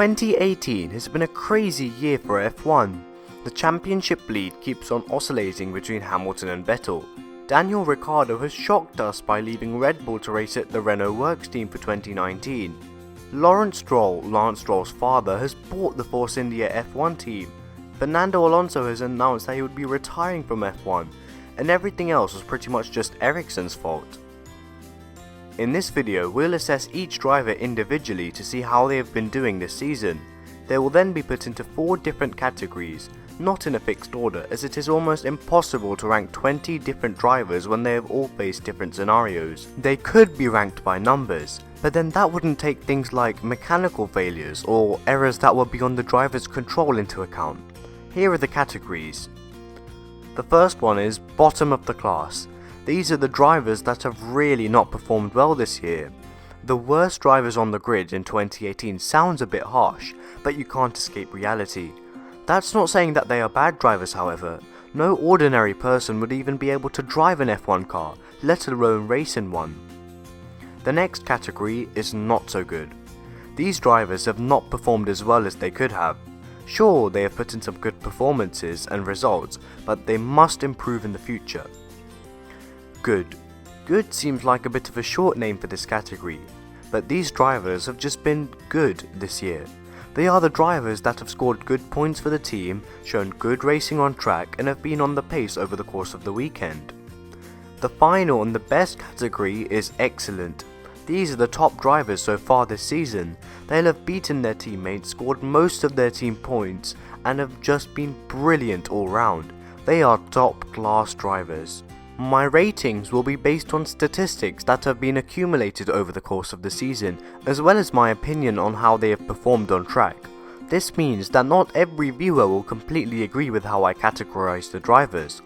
2018 has been a crazy year for F1. The championship lead keeps on oscillating between Hamilton and Vettel. Daniel Ricciardo has shocked us by leaving Red Bull to race at the Renault Works team for 2019. Lawrence Stroll, Lance Stroll's father, has bought the Force India F1 team. Fernando Alonso has announced that he would be retiring from F1, and everything else was pretty much just Ericsson's fault. In this video, we'll assess each driver individually to see how they have been doing this season. They will then be put into 4 different categories, not in a fixed order, as it is almost impossible to rank 20 different drivers when they have all faced different scenarios. They could be ranked by numbers, but then that wouldn't take things like mechanical failures or errors that were beyond the driver's control into account. Here are the categories. The first one is bottom of the class. These are the drivers that have really not performed well this year. The worst drivers on the grid in 2018 sounds a bit harsh, but you can't escape reality. That's not saying that they are bad drivers, however. No ordinary person would even be able to drive an F1 car, let alone race in one. The next category is not so good. These drivers have not performed as well as they could have. Sure, they have put in some good performances and results, but they must improve in the future. Good. Good seems like a bit of a short name for this category, but these drivers have just been good this year. They are the drivers that have scored good points for the team, shown good racing on track, and have been on the pace over the course of the weekend. The final and the best category is excellent. These are the top drivers so far this season. They'll have beaten their teammates, scored most of their team points, and have just been brilliant all round. They are top class drivers. My ratings will be based on statistics that have been accumulated over the course of the season, as well as my opinion on how they have performed on track. This means that not every viewer will completely agree with how I categorize the drivers.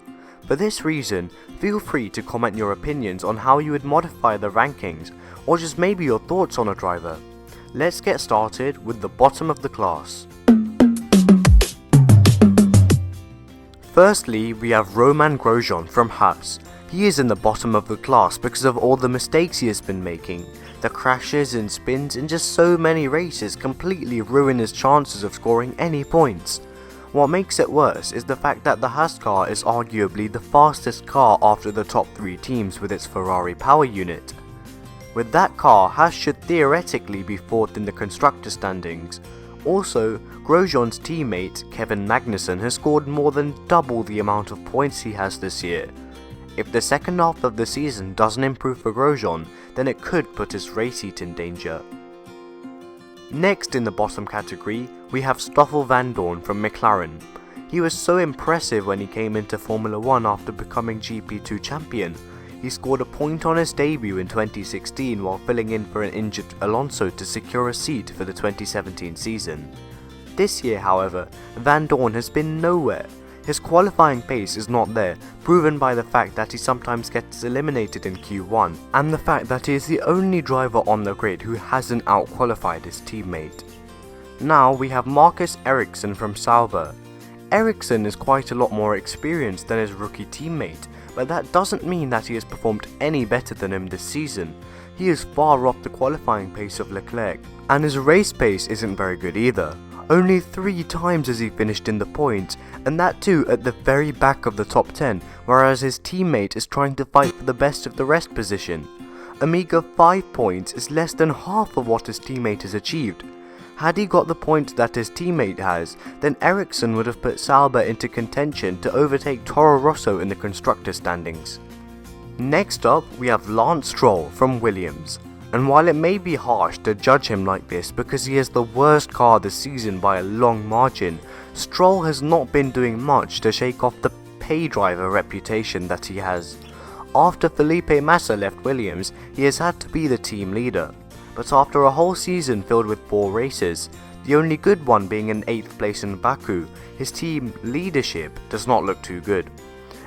For this reason, feel free to comment your opinions on how you would modify the rankings, or just maybe your thoughts on a driver. Let's get started with the bottom of the class. Firstly, we have Romain Grosjean from Haas. He is in the bottom of the class because of all the mistakes he has been making. The crashes and spins in just so many races completely ruin his chances of scoring any points. What makes it worse is the fact that the Haas car is arguably the fastest car after the top 3 teams with its Ferrari power unit. With that car, Haas should theoretically be 4th in the constructor standings. Also, Grosjean's teammate Kevin Magnussen has scored more than double the amount of points he has this year. If the second half of the season doesn't improve for Grosjean, then it could put his race heat in danger. Next in the bottom category, we have Stoffel Vandoorne from McLaren. He was so impressive when he came into Formula 1 after becoming GP2 champion. He scored a point on his debut in 2016 while filling in for an injured Alonso to secure a seat for the 2017 season. This year, however, Vandoorne has been nowhere. His qualifying pace is not there, proven by the fact that he sometimes gets eliminated in Q1, and the fact that he is the only driver on the grid who hasn't outqualified his teammate. Now we have Marcus Ericsson from Sauber. Ericsson is quite a lot more experienced than his rookie teammate, but that doesn't mean that he has performed any better than him this season. He is far off the qualifying pace of Leclerc, and his race pace isn't very good either. Only 3 times has he finished in the points, and that too at the very back of the top 10, whereas his teammate is trying to fight for the best of the rest position. A meager 5 points is less than half of what his teammate has achieved. Had he got the points that his teammate has, then Ericsson would have put Sauber into contention to overtake Torro Rosso in the constructor standings. Next up, we have Lance Stroll from Williams. And while it may be harsh to judge him like this because he has the worst car this season by a long margin, Stroll has not been doing much to shake off the pay driver reputation that he has. After Felipe Massa left Williams, he has had to be the team leader. But after a whole season filled with 4 races, the only good one being an 8th place in Baku, his team leadership does not look too good.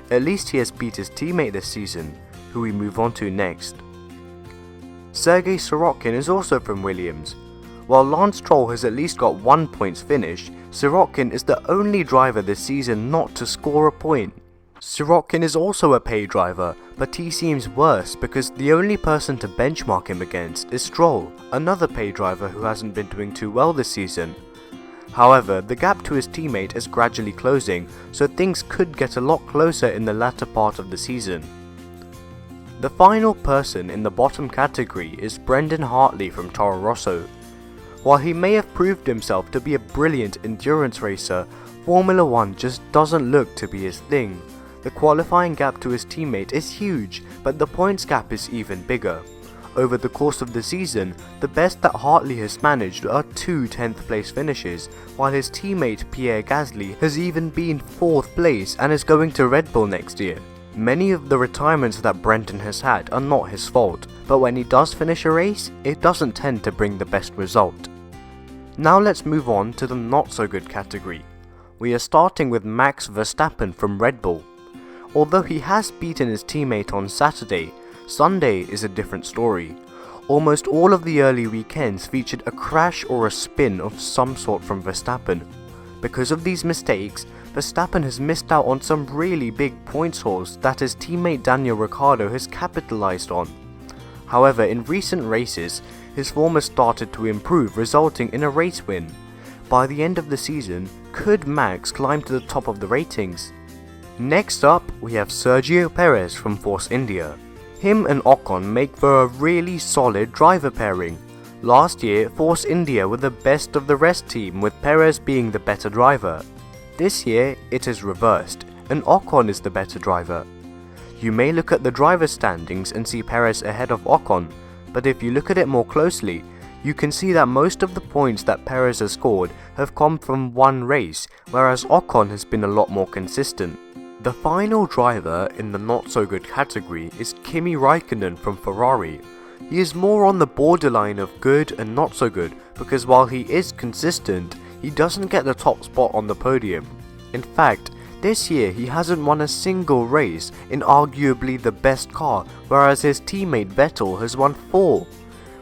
At least he has beat his teammate this season, who we move on to next. Sergei Sorokin is also from Williams. While Lance Stroll has at least got 1 points finish, Sorokin is the only driver this season not to score a point. Sirotkin is also a paid driver, but he seems worse because the only person to benchmark him against is Stroll, another paid driver who hasn't been doing too well this season. However, the gap to his teammate is gradually closing, so things could get a lot closer in the latter part of the season. The final person in the bottom category is Brendon Hartley from Torro Rosso. While he may have proved himself to be a brilliant endurance racer, Formula 1 just doesn't look to be his thing. The qualifying gap to his teammate is huge, but the points gap is even bigger. Over the course of the season, the best that Hartley has managed are 2 10th place finishes, while his teammate Pierre Gasly has even been 4th place and is going to Red Bull next year. Many of the retirements that Brendon has had are not his fault, but when he does finish a race, it doesn't tend to bring the best result. Now let's move on to the not so good category. We are starting with Max Verstappen from Red Bull. Although he has beaten his teammate on Saturday, Sunday is a different story. Almost all of the early weekends featured a crash or a spin of some sort from Verstappen. Because of these mistakes, Verstappen has missed out on some really big points hauls that his teammate Daniel Ricciardo has capitalized on. However, in recent races, his form has started to improve, resulting in a race win. By the end of the season, could Max climb to the top of the ratings? Next up, we have Sergio Perez from Force India. Him and Ocon make for a really solid driver pairing. Last year, Force India were the best of the rest team, with Perez being the better driver. This year, it is reversed, and Ocon is the better driver. You may look at the driver standings and see Perez ahead of Ocon, but if you look at it more closely, you can see that most of the points that Perez has scored have come from one race, whereas Ocon has been a lot more consistent. The final driver in the not so good category is Kimi Raikkonen from Ferrari. He is more on the borderline of good and not so good because while he is consistent, he doesn't get the top spot on the podium. In fact, this year he hasn't won a single race in arguably the best car, whereas his teammate Vettel has won 4.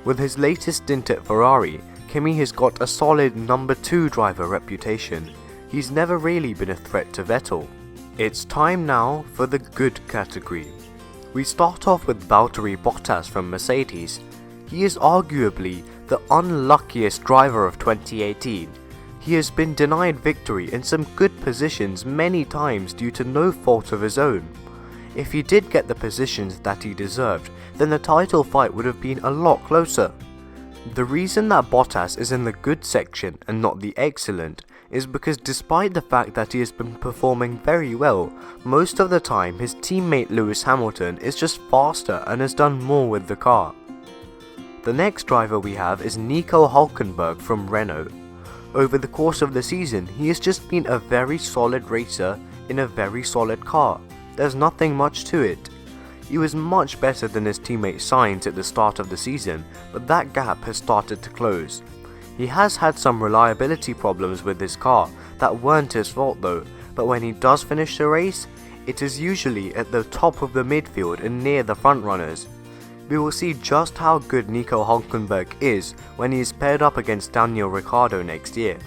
With his latest stint at Ferrari, Kimi has got a solid number 2 driver reputation. He's never really been a threat to Vettel. It's time now for the good category. We start off with Valtteri Bottas from Mercedes. He is arguably the unluckiest driver of 2018. He has been denied victory in some good positions many times due to no fault of his own. If he did get the positions that he deserved, then the title fight would have been a lot closer. The reason that Bottas is in the good section and not the excellent is because despite the fact that he has been performing very well, most of the time his teammate Lewis Hamilton is just faster and has done more with the car. The next driver we have is Nico Hülkenberg from Renault. Over the course of the season, he has just been a very solid racer in a very solid car. There's nothing much to it. He was much better than his teammate Sainz at the start of the season, but that gap has started to close. He has had some reliability problems with his car that weren't his fault though, but when he does finish the race, it is usually at the top of the midfield and near the front runners. We will see just how good Nico Hülkenberg is when he is paired up against Daniel Ricciardo next year.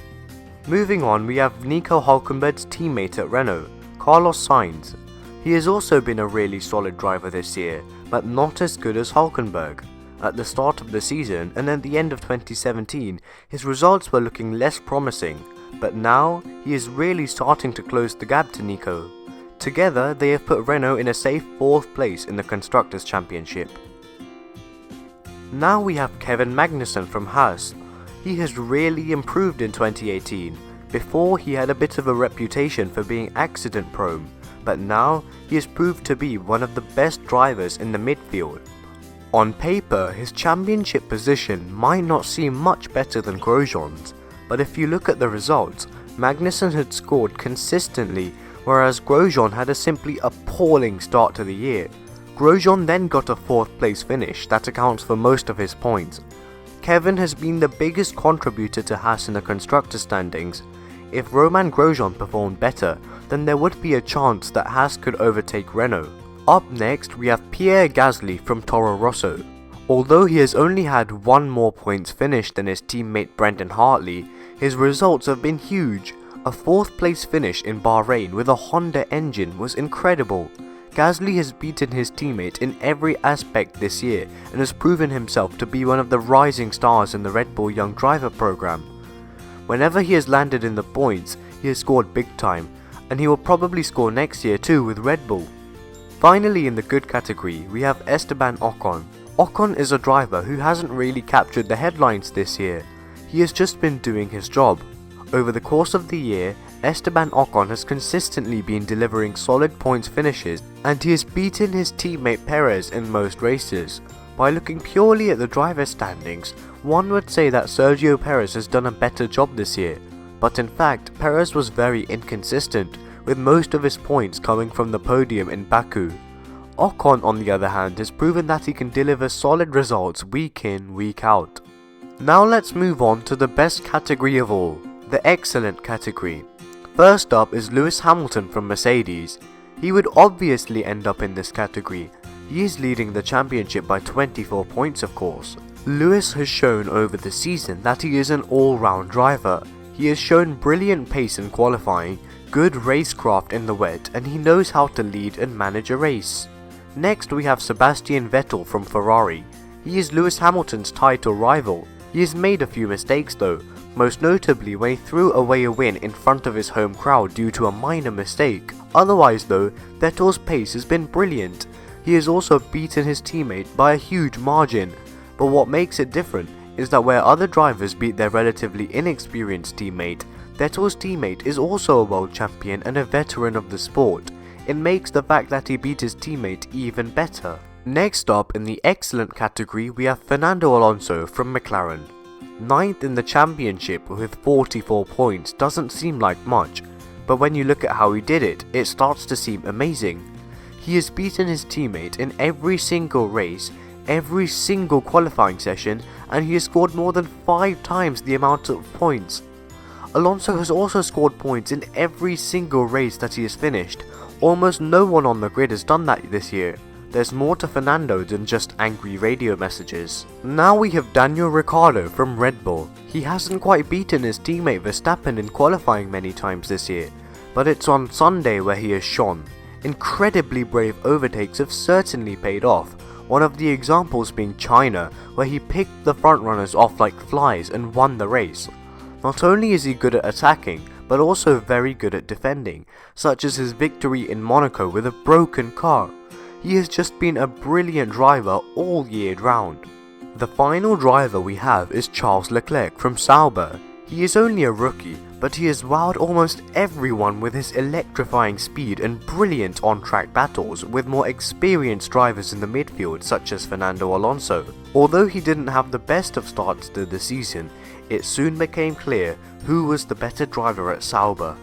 Moving on, we have Nico Hülkenberg's teammate at Renault, Carlos Sainz. He has also been a really solid driver this year, but not as good as Hülkenberg. At the start of the season and at the end of 2017, his results were looking less promising, but now he is really starting to close the gap to Nico. Together, they have put Renault in a safe 4th place in the Constructors' Championship. Now we have Kevin Magnussen from Haas. He has really improved in 2018. Before, he had a bit of a reputation for being accident prone, but now he has proved to be one of the best drivers in the midfield. On paper, his championship position might not seem much better than Grosjean's, but if you look at the results, Magnussen had scored consistently, whereas Grosjean had a simply appalling start to the year. Grosjean then got a 4th place finish that accounts for most of his points. Kevin has been the biggest contributor to Haas in the constructor standings. If Romain Grosjean performed better, then there would be a chance that Haas could overtake Renault. Up next, we have Pierre Gasly from Torro Rosso. Although he has only had 1 more points finished than his teammate Brendon Hartley, his results have been huge. A 4th place finish in Bahrain with a Honda engine was incredible. Gasly has beaten his teammate in every aspect this year and has proven himself to be one of the rising stars in the Red Bull Young Driver program. Whenever he has landed in the points, he has scored big time, and he will probably score next year too with Red Bull. Finally, in the good category, we have Esteban Ocon. Ocon is a driver who hasn't really captured the headlines this year. He has just been doing his job. Over the course of the year, Esteban Ocon has consistently been delivering solid points finishes, and he has beaten his teammate Perez in most races. By looking purely at the driver standings, one would say that Sergio Perez has done a better job this year, but in fact Perez was very inconsistent, with most of his points coming from the podium in Baku. Ocon, on the other hand, has proven that he can deliver solid results week in, week out. Now let's move on to the best category of all, the excellent category. First up is Lewis Hamilton from Mercedes. He would obviously end up in this category. He is leading the championship by 24 points of course. Lewis has shown over the season that he is an all-round driver. He has shown brilliant pace in qualifying, good racecraft in the wet, and he knows how to lead and manage a race. Next we have Sebastian Vettel from Ferrari. He is Lewis Hamilton's title rival. He has made a few mistakes though, most notably when he threw away a win in front of his home crowd due to a minor mistake. Otherwise though, Vettel's pace has been brilliant. He has also beaten his teammate by a huge margin, but what makes it different is that where other drivers beat their relatively inexperienced teammate, Vettel's teammate is also a world champion and a veteran of the sport. It makes the fact that he beat his teammate even better. Next up in the excellent category we have Fernando Alonso from McLaren. 9th in the championship with 44 points doesn't seem like much, but when you look at how he did it, it starts to seem amazing. He has beaten his teammate in every single race, every single qualifying session, and he has scored more than 5 times the amount of points. Alonso has also scored points in every single race that he has finished. Almost no one on the grid has done that this year. There's more to Fernando than just angry radio messages. Now we have Daniel Ricciardo from Red Bull. He hasn't quite beaten his teammate Verstappen in qualifying many times this year, but it's on Sunday where he has shone. Incredibly brave overtakes have certainly paid off, one of the examples being China, where he picked the frontrunners off like flies and won the race. Not only is he good at attacking, but also very good at defending, such as his victory in Monaco with a broken car. He has just been a brilliant driver all year round. The final driver we have is Charles Leclerc from Sauber. He is only a rookie, but he has wowed almost everyone with his electrifying speed and brilliant on-track battles with more experienced drivers in the midfield such as Fernando Alonso. Although he didn't have the best of starts to the season, it soon became clear who was the better driver at Sauber.